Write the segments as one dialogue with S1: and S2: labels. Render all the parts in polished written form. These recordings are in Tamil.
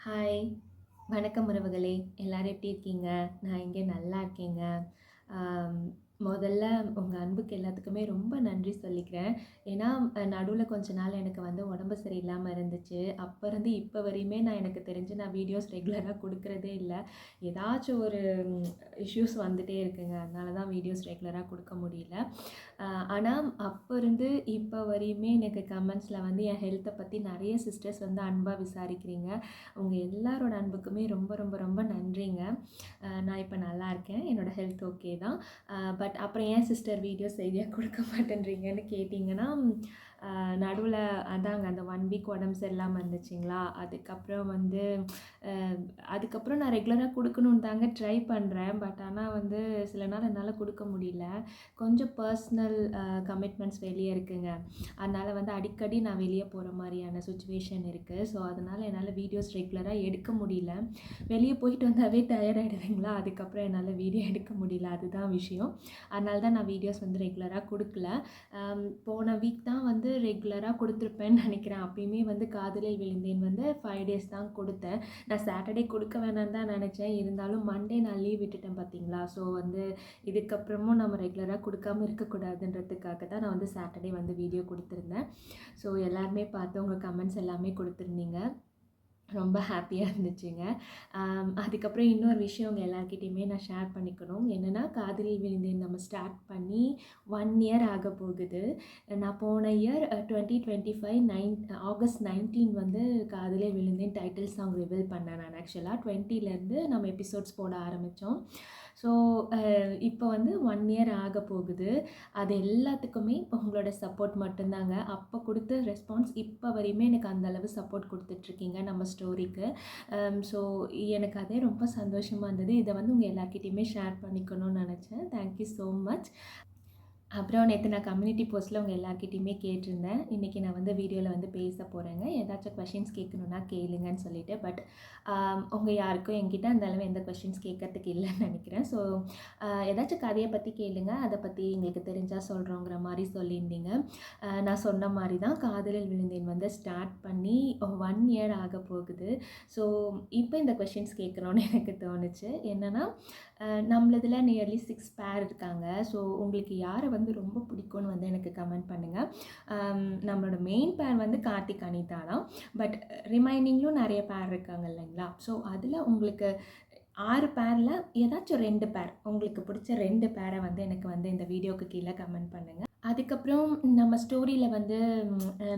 S1: ஹாய்! வணக்கம் உறவுகளே! எல்லாரும் எப்படி இருக்கீங்க? நான் இங்கே நல்லா இருக்கேங்க. ஆம், முதல்ல உங்க அன்புக்கு எல்லாத்துக்குமே ரொம்ப நன்றி சொல்லிக்கிறேன். ஏன்னா, நடுவுல கொஞ்ச நாள் எனக்கு வந்து உடம்பு சரியில்லாம இருந்துச்சு. அப்ப இருந்து இப்ப வரையுமே எனக்கு தெரிஞ்சு நான் வீடியோஸ் ரெகுலரா குடுக்குறதே இல்ல. ஏதாச்சும் ஒரு இஷ்யூஸ் வந்துட்டே இருக்குங்க. அதனால தான் வீடியோஸ் ரெகுலரா குடுக்க முடியல. ஆனா, அப்ப இருந்து இப்ப வரையுமே எனக்கு கமெண்ட்ஸ்ல வந்து என் ஹெல்த்த பத்தி நெறைய சிஸ்டர்ஸ் வந்து அன்பா விசாரிக்கிறீங்க. உங்க எல்லாரோட அன்புக்குமே ரொம்ப ரொம்ப ரொம்ப நன்றிங்க. நான் இப்ப நல்லாயிருக்கேன். என்னோட ஹெல்த் ஓகே தான். பட் அப்புறம் ஏன் சிஸ்டர் வீடியோஸ் செய்தியா குடுக்க மாட்டேன்றீங்கன்னு கேட்டிங்கன்னா, நடுவுல அதாங்க அந்த 1 வீக் உடம்பு சரியில்லாம இருந்துச்சுங்களா, அதுக்கப்புறம் வந்து அ அதுக்கப்புறம் நான் ரெகுலரா குடுக்கணும்னு தாங்க ட்ரை பண்றேன். பட் ஆனா வந்து சில நாள் என்னால குடுக்க முடியல. கொஞ்சம் பர்சனல் கமிட்மெண்ட்ஸ் வெளிய இருக்குங்க. அதனால வந்து அடிக்கடி நான் வெளிய போற மாரியான சிச்சுவேஷன் இருக்கு. ஸோ, அதனால என்னால வீடியோஸ் ரெகுலரா எடுக்க முடியல. வெளிய போயிட்டு வந்தாவே டயர்ட் ஆயிடுவேங்களா, அதுக்கப்புறம் என்னால வீடியோ எடுக்க முடியல. அதுதான் விஷயம். அதனால தான் நான் வீடியோஸ் வந்து ரெகுலரா குடுக்கல. போன வீக் தான் வந்து ரெகுலரா குடுத்துருப்பேன்னு நெனைக்கிறேன். அப்பயுமே வந்து காதலில் விழுந்தேன் வந்து 5 டேஸ் தான் குடுத்தேன். நான் சாட்டர்டே குடுக்க வேணான்னு தான் நெனச்சேன். இருந்தாலும் மண்டே நான் லீவ் விட்டுட்டேன் பார்த்தீங்களா? ஸோ வந்து இதுக்கப்புறமும் நம்ம ரெகுலரா குடுக்காம இருக்கக்கூடாதுன்றதுக்காக தான் நான் வந்து சாட்டர்டே வந்து வீடியோ குடுத்துருந்தேன். ஸோ எல்லாருமே பார்த்து உங்க கமெண்ட்ஸ் எல்லாமே குடுத்துருந்தீங்க. ரொம்ப ஹாப்பியா இருந்துச்சுங்க. அதுக்கப்புறம் இன்னொரு விஷயம் உங்க எல்லார்கிட்டயுமே நான் ஷேர் பண்ணிக்கணும். என்னன்னா, காதலில் விழுந்தேன் நம்ம ஸ்டார்ட் பண்ணி 1 இயர் ஆக போகுது. நான் போன இயர் 2025 ஆகஸ்ட் 19 வந்து காதலில் விழுந்தேன் டைட்டில் சாங் ரிவீல் பண்ணேன் நான் ஆக்சுவலா. 20லேருந்து நம்ம எபிசோட்ஸ் போட ஆரம்பிச்சோம். ஸோ, இப்போ வந்து 1 இயர் ஆக போகுது. அது எல்லாத்துக்குமே உங்களோட சப்போர்ட் மட்டும்தாங்க. அப்போ குடுத்த ரெஸ்பான்ஸ் இப்போ வரையுமே எனக்கு அந்த அளவு சப்போர்ட் குடுத்துட்ருக்கீங்க நம்ம ஸ்டோரிக்கு. ஸோ, எனக்கு அதே ரொம்ப சந்தோஷமா இருந்தது. இத வந்து உங்க எல்லார்கிட்டயுமே ஷேர் பண்ணிக்கணும்னு நெனச்சேன். Thank you so much. அப்புறம் நேத்து நான் கம்யூனிட்டி போஸ்ட்ல உங்க எல்லார்கிட்டயுமே கேட்டிருந்தேன். இன்னைக்கு நான் வந்து வீடியோல வந்து பேச போறேங்க. ஏதாச்சும் கொஸ்டின்ஸ் கேட்கணும்னா கேளுங்கன்னு சொல்லிட்டு. பட் உங்க யாருக்கும் என்கிட்ட அந்த அளவு எந்த கொஸ்டின்ஸ் கேட்கறதுக்கு இல்லன்னு நெனைக்கிறேன். ஸோ, ஏதாச்சும் கதைய பத்தி கேளுங்க. அத பத்தி எங்களுக்கு தெரிஞ்சா சொல்றோங்கிற மாரி சொல்லியிருந்தீங்க. நான் சொன்ன மாரி தான் காதலில் விழுந்தேன் வந்து ஸ்டார்ட் பண்ணி 1 இயர் ஆக போகுது. ஸோ, இப்போ இந்த கொஸ்டின்ஸ் கேட்கணும்னு எனக்கு தோணுச்சு. என்னன்னா, நம்மளதுல நியர்லி 6 பேர் இருக்காங்க. ஸோ, உங்களுக்கு யார வந்து ரொம்ப பிடிக்கும்னு வந்து எனக்கு கமெண்ட் பண்ணுங்க. நம்மளோட மெயின் பேர் வந்து கார்த்திக், அனிதா தான். பட் ரிமைனிங்லும் நெறைய பேர் இருக்காங்க இல்லைங்களா? ஸோ, அதில உங்களுக்கு 6 பேர்ல ஏதாச்சும் 2 பேர், உங்களுக்கு பிடிச்ச 2 பேர வந்து எனக்கு வந்து இந்த வீடியோக்கு கீழ கமெண்ட் பண்ணுங்க. அதுக்கப்புறம் நம்ம ஸ்டோரியில வந்து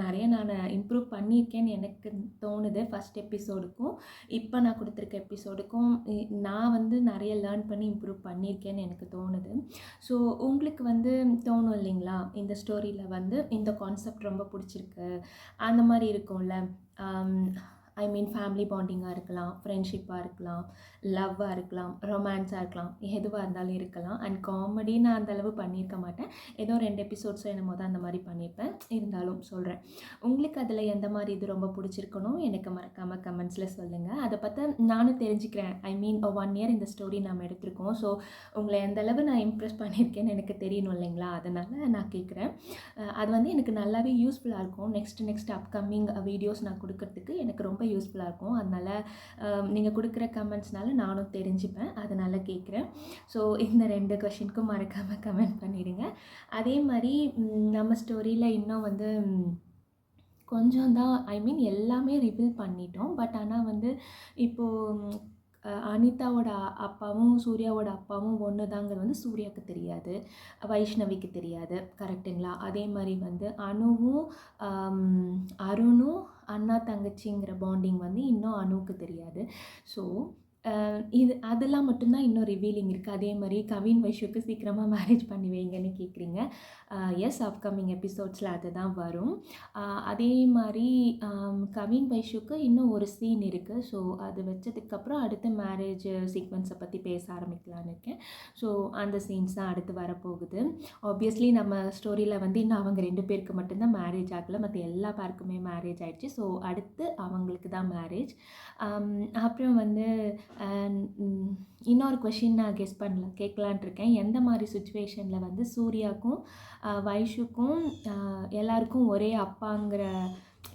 S1: நெறைய நானு இம்ப்ரூவ் பண்ணியிருக்கேன்னு எனக்கு தோணுது. ஃபர்ஸ்ட் எபிசோடுக்கும், இப்போ நான் குடுத்துருக்க எபிசோடுக்கும் நான் வந்து நெறைய லேர்ன் பண்ணி இம்ப்ரூவ் பண்ணியிருக்கேன்னு எனக்கு தோணுது. ஸோ, உங்களுக்கு வந்து தோணும் இல்லைங்களா? இந்த ஸ்டோரியில வந்து இந்த கான்செப்ட் ரொம்ப புடிச்சிருக்கு. அந்த மாரி இருக்கும்ல. அம் ஐ மீன் ஃபேமிலி பாண்டிங்கா இருக்கலாம், ஃப்ரெண்ட்ஷிப்பா இருக்கலாம், லவ்வா இருக்கலாம், ரொமான்ஸா இருக்கலாம், எதுவா இருந்தாலும் இருக்கலாம். அண்ட் காமெடி நான் அந்த அளவு பண்ணியிருக்க மாட்டேன். ஏதோ 2 எபிசோட்ஸோ என்னமோ தான் அந்த மாரி பண்ணியிருப்பேன். இருந்தாலும் சொல்றேன். உங்களுக்கு அதில எந்த மாரி இது ரொம்ப புடிச்சிருக்குன்னு எனக்கு மறக்காம கமெண்ட்ஸ்ல சொல்லுங்க. அத பத்தி நானும் தெரிஞ்சுக்கிறேன். ஐ மீன் 1 இயர் இந்த ஸ்டோரி நம்ம எடுத்திருக்கோம். ஸோ, உங்கள எந்த அளவு நான் இம்ப்ரெஸ் பண்ணியிருக்கேன்னு எனக்கு தெரியணும் இல்லைங்களா? அதனால நான் கேட்குறேன். அது வந்து எனக்கு நல்லாவே யூஸ்ஃபுல்லா இருக்கும். நெக்ஸ்ட் அப்கமிங் வீடியோஸ் நான் குடுக்கறதுக்கு எனக்கு ரொம்ப யூஸ்ஃபுல்லா இருக்கும். அதனால நீங்க குடுக்குற கமெண்ட்ஸ்னால நானும் தெரிஞ்சுப்பேன். அதனால கேட்குறேன். ஸோ, இந்த 2 கொஸ்டினுக்கும் மறக்காம கமெண்ட் பண்ணிடுங்க. அதே மாரி நம்ம ஸ்டோரியில இன்னும் வந்து கொஞ்சம் தான் ஐ மீன் எல்லாமே ரிவீல் பண்ணிட்டோம். பட் ஆனா வந்து இப்போ அனிதாவோட அப்பாவும், சூர்யாவோட அப்பாவும் ஒண்ணு தாங்கிறது வந்து சூர்யாவுக்கு தெரியாது. வைஷ்ணவிக்கு தெரியாது. கரெக்ட்டுங்களா? அதே மாரி வந்து அனுவும், அருணும் அண்ணா, தங்கச்சிங்கிற பாண்டிங் வந்து இன்னும் அனுவுக்கு தெரியாது. ஸோ, இது அதெல்லாம் மட்டும் தான் இன்னும் ரிவீலிங் இருக்கு. அதே மாரி கவின், வைஷுக்கு சீக்கிரமா மேரேஜ் பண்ணி வைங்கன்னு கேட்குறீங்க. எஸ், அப்கமிங் எபிசோட்ஸ்ல அதுதான் வரும். அதே மாரி கவின், வைஷுக்கு இன்னும் ஒரு சீன் இருக்கு. ஸோ, அது வச்சதுக்கப்புறம் அடுத்து மேரேஜ் சீக்வென்ஸை பத்தி பேச ஆரம்பிக்கலான்னு இருக்கேன். ஸோ, அந்த சீன்ஸ் தான் அடுத்து வரப்போகுது. ஆப்வியஸ்லி நம்ம ஸ்டோரியில வந்து இன்னும் அவங்க 2 பேருக்கு மட்டும் தான் மேரேஜ் ஆகல. மத்த எல்லா பேருக்குமே மேரேஜ் ஆயிடுச்சு. ஸோ, அடுத்து அவங்களுக்கு தான் மேரேஜ். அப்புறம் வந்து அ ம் இன்னொரு கொஷின் நான் கெஸ் கேட்கலான்ட்டு இருக்கேன். எந்த மாரி சிச்சுவேஷன்ல வந்து சூர்யாக்கும், வைஷுக்கும் எல்லாருக்கும் ஒரே அப்பாங்கிற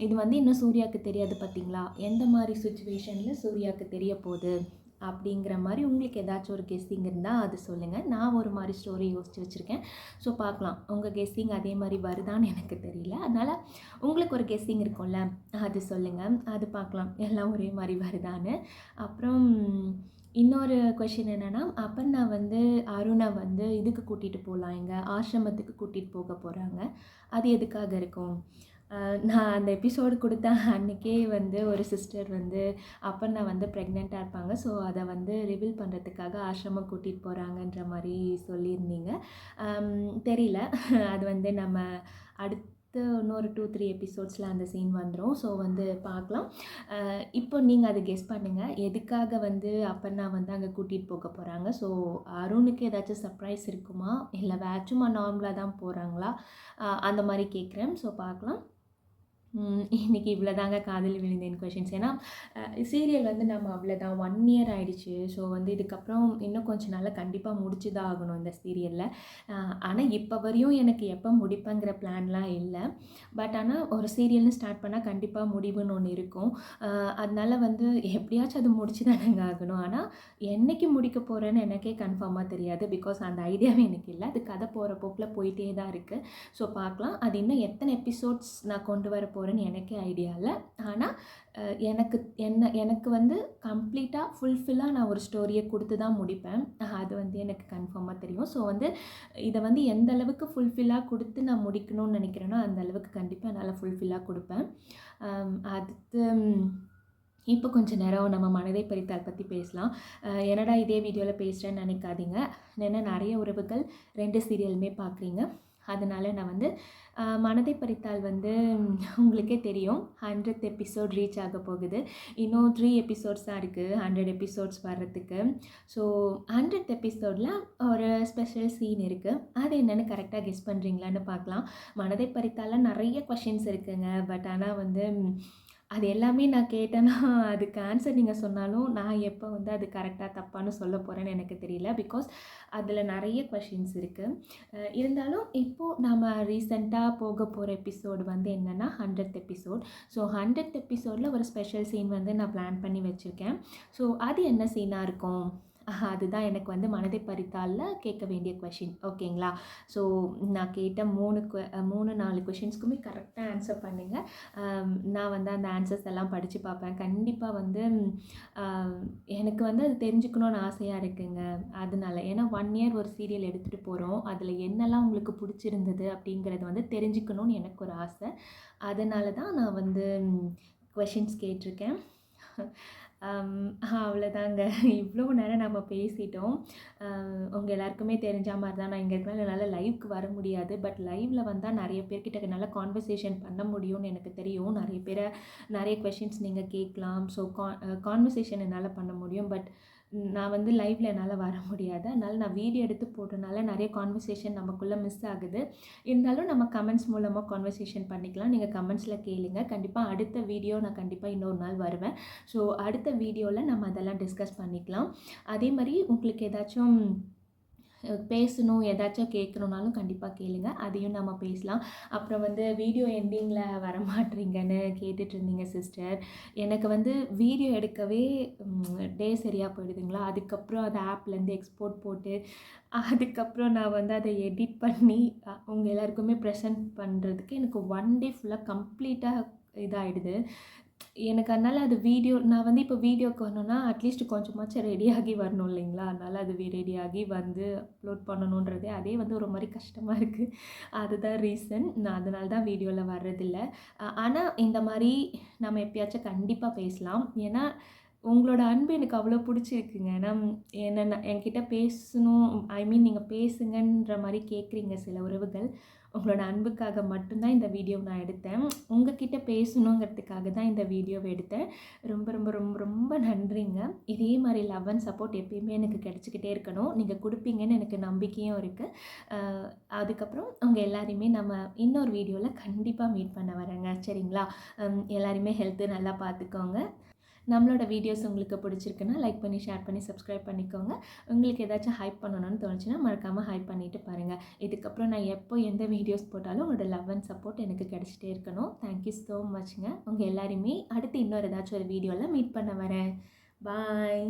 S1: இது வந்து இன்னும் சூர்யாவுக்கு தெரியாது பார்த்தீங்களா? எந்த மாரி சிச்சுவேஷனில் சூர்யாவுக்கு தெரிய போகுது அப்படிங்கிற மாரி உங்களுக்கு ஏதாச்சும் ஒரு கெஸ்ஸிங் இருந்தால் அது சொல்லுங்கள். நான் ஒரு மாரி ஸ்டோரி யோசித்து வச்சுருக்கேன். ஸோ பார்க்கலாம். உங்கள் கெஸ்ஸிங் அதே மாரி வருதான்னு எனக்கு தெரியல. அதனால் உங்களுக்கு ஒரு கெஸ்ஸிங் இருக்கும்ல, அது சொல்லுங்கள். அது பார்க்கலாம் எல்லாம் ஒரே மாரி வருதான்னு. அப்புறம் இன்னொரு கொஷின் என்னென்னா, அப்பர்ணா வந்து அருணை வந்து இதுக்கு கூட்டிகிட்டு போகலாம், எங்க ஆசிரமத்துக்கு கூட்டிகிட்டு போக போகிறாங்க. அது எதுக்காக இருக்கும்? நான் அந்த எபிசோடு கொடுத்த அன்றைக்கே வந்து ஒரு சிஸ்டர் வந்து அப்பர்ணா வந்து ப்ரெக்னெண்ட்டாக இருப்பாங்க. ஸோ அதை வந்து ரிவீல் பண்ணுறதுக்காக ஆசிரமம் கூட்டிகிட்டு போகிறாங்கன்ற மாதிரி சொல்லியிருந்தீங்க. தெரியல, அது வந்து நம்ம அடுத்து இன்னொரு 2-3 எபிசோட்ஸில் அந்த சீன் வந்துடும். ஸோ வந்து பார்க்கலாம். இப்போ நீங்கள் அதை கெஸ் பண்ணுங்கள், எதுக்காக வந்து அப்பர்ணா வந்து அங்கே கூட்டிகிட்டு போக போகிறாங்க? ஸோ அருணுக்கு ஏதாச்சும் சர்ப்ரைஸ் இருக்குமா, இல்லை சும்மா நார்மலாக தான் போகிறாங்களா, அந்த மாதிரி கேட்குறேன். ஸோ பார்க்கலாம். இன்றைக்கி இவ்வளோ தாங்க காதல் விழுந்தேன் கொஷின்ஸ். ஏன்னா சீரியல் வந்து நம்ம அவ்வளோதான் 1 இயர் ஆகிடுச்சு. ஸோ வந்து இதுக்கப்புறம் இன்னும் கொஞ்சம் நாளில் கண்டிப்பாக முடிச்சு தான் ஆகணும் இந்த சீரியலில். ஆனால் இப்போ வரையும் எனக்கு எப்போ முடிப்பேங்கிற பிளான்லாம் இல்லை. பட் ஆனால் ஒரு சீரியல்னு ஸ்டார்ட் பண்ணால் கண்டிப்பாக முடிவுன்னு ஒன்று இருக்கும். அதனால் வந்து எப்படியாச்சும் அது முடிச்சு தானேங்க ஆகணும். ஆனால் என்றைக்கு முடிக்க போகிறேன்னு எனக்கே கன்ஃபார்மாக தெரியாது. பிகாஸ் அந்த ஐடியாவே எனக்கு இல்லை. அது கதை போகிற போக்கில் போயிட்டே தான் இருக்குது. ஸோ பார்க்கலாம். அது இன்னும் எத்தனை எபிசோட்ஸ் நான் கொண்டு வர போகிறேன்னு எனக்கே ஐடியா இல்லை. ஆனால் எனக்கு வந்து கம்ப்ளீட்டாக ஃபுல்ஃபில்லாக நான் ஒரு ஸ்டோரியை கொடுத்து தான் முடிப்பேன். அது வந்து எனக்கு கன்ஃபார்மாக தெரியும். ஸோ வந்து இதை வந்து எந்த அளவுக்கு ஃபுல்ஃபில்லாக கொடுத்து நான் முடிக்கணும்னு நினைக்கிறேனோ அந்த அளவுக்கு கண்டிப்பாக என்னால் ஃபுல்ஃபில்லாக கொடுப்பேன். அடுத்து இப்போ கொஞ்சம் நேரம் நம்ம மனதை பறித்தால் பற்றி பேசலாம். என்னடா இதே வீடியோவில் பேசுகிறேன்னு நினைக்காதீங்க. ஏன்னா நிறைய உறவுகள் 2 சீரியலுமே பார்க்குறீங்க. அதனால் நான் வந்து மனதை பறித்தால் வந்து உங்களுக்கே தெரியும் 100th எபிசோட் ரீச் ஆக போகுது. இன்னும் 3 எபிசோட்ஸ் தான் இருக்குது 100 எபிசோட்ஸ் வர்றதுக்கு. ஸோ 100th எபிசோடில் ஒரு ஸ்பெஷல் சீன் இருக்குது. அது என்னென்னு கரெக்டாக கெஸ் பண்ணுறீங்களான்னு பார்க்கலாம். மனதை பறித்தால் நிறைய கொஷின்ஸ் இருக்குங்க. பட் ஆனால் வந்து அது எல்லாமே நான் கேட்டேன்னா அதுக்கு ஆன்சர் நீங்கள் சொன்னாலும் நான் எப்போ வந்து அது கரெக்டாக தப்பான்னு சொல்ல போகிறேன்னு எனக்கு தெரியல. பிகாஸ் அதில் நிறைய கொஷின்ஸ் இருக்குது. இருந்தாலும் இப்போது நம்ம ரீசெண்டாக போக போகிற எபிசோடு வந்து என்னென்னா 100th எபிசோட். ஸோ 100th எபிசோடில் ஒரு ஸ்பெஷல் சீன் வந்து நான் பிளான் பண்ணி வச்சுருக்கேன். ஸோ அது என்ன சீனாக இருக்கும்? அதுதான் எனக்கு வந்து மனதை பறித்தாலில் கேட்க வேண்டிய கொஷின். ஓகேங்களா? ஸோ நான் கேட்ட 3-4 கொஷின்ஸ்க்குமே கரெக்டாக ஆன்சர் பண்ணுங்கள். நான் வந்து அந்த ஆன்சர்ஸ் எல்லாம் படித்து பார்ப்பேன். கண்டிப்பாக வந்து எனக்கு வந்து அது தெரிஞ்சுக்கணுன்னு ஆசையாக இருக்குங்க. அதனால ஏன்னா 1 இயர் ஒரு சீரியல் எடுத்துகிட்டு போகிறோம். அதில் என்னெல்லாம் உங்களுக்கு பிடிச்சிருந்தது அப்படிங்கிறது வந்து தெரிஞ்சுக்கணுன்னு எனக்கு ஒரு ஆசை. அதனால தான் நான் வந்து கொஷின்ஸ் கேட்டிருக்கேன். அவ்வளோதாங்க. இவ்வளோ நேரம் நம்ம பேசிட்டோம். உங்கள் எல்லாருக்குமே தெரிஞ்ச மாதிரி தான் நான் இங்கே இருக்கனால என்னால் லைவ்க்கு வர முடியாது. பட் லைவில் வந்தால் நிறைய பேர்கிட்ட என்னால் கான்வர்சேஷன் பண்ண முடியும்னு எனக்கு தெரியும். நிறைய கொஷின்ஸ் நீங்கள் கேட்கலாம். ஸோ கான்வர்சேஷன் என்னால் பண்ண முடியும். பட் நான் வந்து லைவில் என்னால் வர முடியாது. அதனால் நான் வீடியோ எடுத்து போட்டனால நிறைய கான்வர்சேஷன் நமக்குள்ளே மிஸ் ஆகுது. இருந்தாலும் நம்ம கமெண்ட்ஸ் மூலமாக கான்வர்சேஷன் பண்ணிக்கலாம். நீங்கள் கமெண்ட்ஸில் கேளுங்க. கண்டிப்பாக அடுத்த வீடியோ நான் கண்டிப்பாக இன்னொரு நாள் வருவேன். ஸோ அடுத்த வீடியோவில் நம்ம அதெல்லாம் டிஸ்கஸ் பண்ணிக்கலாம். அதே மாதிரி உங்களுக்கு ஏதாச்சும் பேசணும், ஏதாச்சும் கேட்கணுன்னாலும் கண்டிப்பாக கேளுங்க. அதையும் நம்ம பேசலாம். அப்புறம் வந்து வீடியோ எண்டிங்கில் வரமாட்றீங்கன்னு கேட்டுட்ருந்தீங்க சிஸ்டர். எனக்கு வந்து வீடியோ எடுக்கவே டே சரியாக போயிடுதுங்களா. அதுக்கப்புறம் அதை ஆப்லேருந்து எக்ஸ்போர்ட் போட்டு அதுக்கப்புறம் நான் வந்து அதை எடிட் பண்ணி உங்கள் எல்லாருக்குமே ப்ரெசென்ட் பண்ணுறதுக்கு எனக்கு 1 டே ஃபுல்லாக கம்ப்ளீட்டாக இதாகிடுது எனக்கு. அதனால் அது வீடியோ நான் வந்து இப்போ வீடியோக்கு வரணுன்னா அட்லீஸ்ட் கொஞ்சமாச்சும் ரெடியாகி வரணும் இல்லைங்களா. அதனால் அது ரெடியாகி வந்து அப்லோட் பண்ணணுன்றதே அதே வந்து ஒரு மாதிரி கஷ்டமாக இருக்குது. அதுதான் ரீசன். நான் அதனால தான் வீடியோவில் வர்றதில்லை. ஆனால் இந்த மாதிரி நம்ம எப்பயாச்சும் கண்டிப்பாக பேசலாம். ஏன்னா உங்களோட அன்பு எனக்கு அவ்வளோ பிடிச்சிருக்குங்க. ஏன்னா என்கிட்ட பேசணும், ஐ மீன் நீங்கள் பேசுங்கன்ற மாதிரி கேட்குறீங்க சில உறவுகள். உங்களோட அன்புக்காக மட்டும்தான் இந்த வீடியோ நான் எடுத்தேன். உங்ககிட்ட பேசணுங்கிறதுக்காக தான் இந்த வீடியோவை எடுத்தேன். ரொம்ப ரொம்ப ரொம்ப ரொம்ப நன்றிங்க. இதே மாதிரி லவ் அண்ட் சப்போர்ட் எப்பயுமே எனக்கு கிடச்சிக்கிட்டே இருக்கணும். நீங்கள் கொடுப்பீங்கன்னு எனக்கு நம்பிக்கையும் இருக்குது. அதுக்கப்புறம் உங்கள் எல்லாரையுமே நம்ம இன்னொரு வீடியோவில் கண்டிப்பாக மீட் பண்ண வரேங்க. சரிங்களா? எல்லாருமே ஹெல்த்து நல்லா பார்த்துக்கோங்க. நம்மளோட வீடியோஸ் உங்களுக்கு பிடிச்சிருக்குன்னா லைக் பண்ணி, ஷேர் பண்ணி, சப்ஸ்கிரைப் பண்ணிக்கோங்க. உங்களுக்கு ஏதாச்சும் ஹைப் பண்ணணும்னு தோணுச்சுன்னா மறக்காமல் ஹைப் பண்ணிவிட்டு பாருங்கள். இதுக்கப்புறம் நான் எப்போ எந்த வீடியோஸ் போட்டாலும் உங்களோட லவ் அண்ட் சப்போர்ட் எனக்கு கிடச்சிட்டே இருக்கணும். தேங்க்யூ ஸோ மச்ங்க. உங்கள் எல்லாரையுமே அடுத்து இன்னொரு ஏதாச்சும் ஒரு வீடியோவில் மீட் பண்ண வரேன். பாய்.